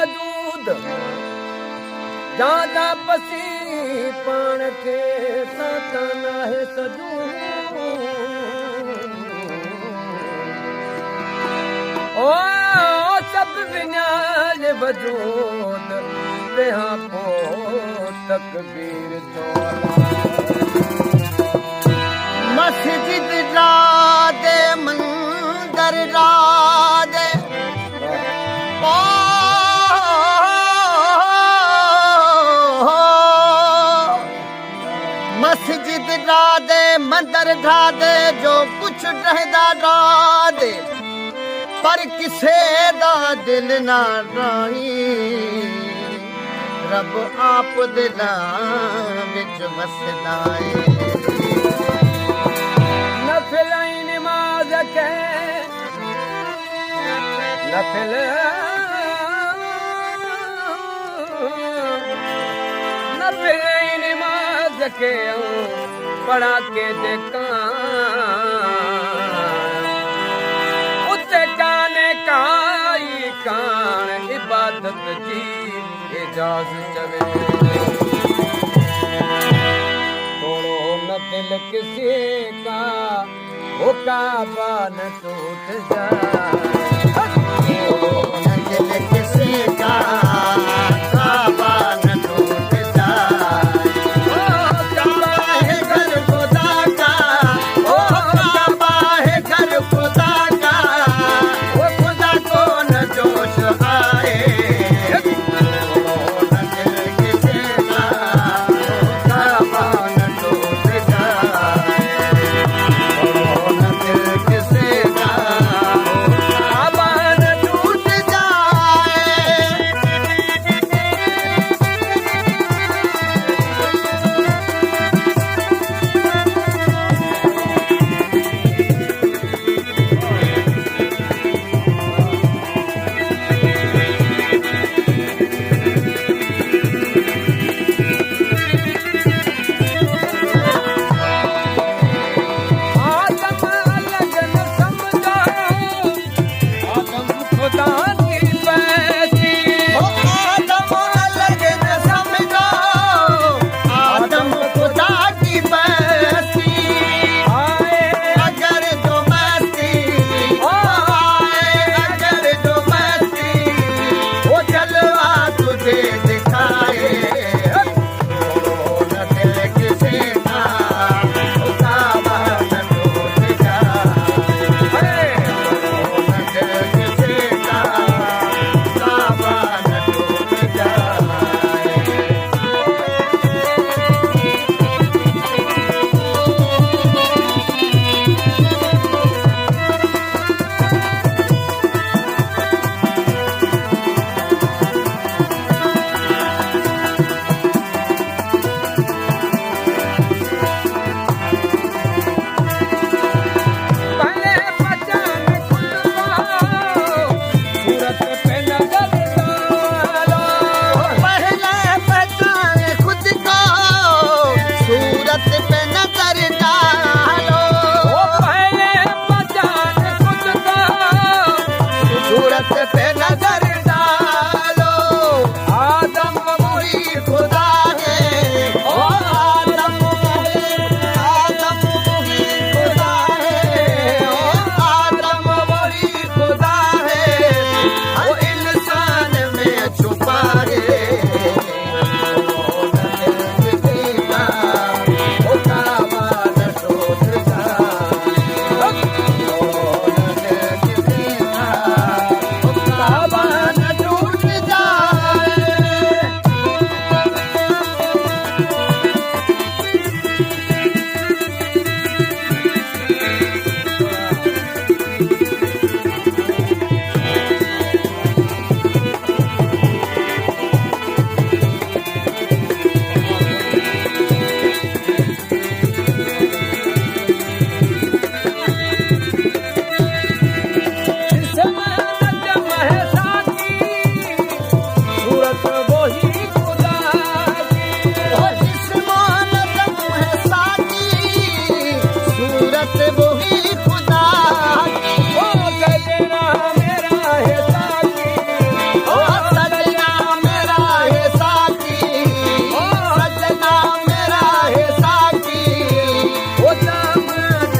सजूद ज्यादा पसी पाण के साता नाहे सजूद ओ सब विन्याल वजूद तेहा पो तकबीर चोला मस्जिद रादे मंदर रादे मस्जिद रादे मंदर रादे जो कुछ रहदा रादे पर किसे दा दिल ना राही रब आप दिलां विच वसदा है नफिल नमाज के नफिल नमाज के पढ़ा के देखा उते काने काई कान इबादत जी इजाजत चवे थोड़ो न दिल किसी का वो काबा न टूट जाए दिल किसी का काबा न टूट जाए काबा है घर खुदा का ओ काबा है घर खुदा का वो खुदा को न जोश आए न दिल किसी का काबा न टूट जाए न दिल किसी का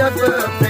जग पे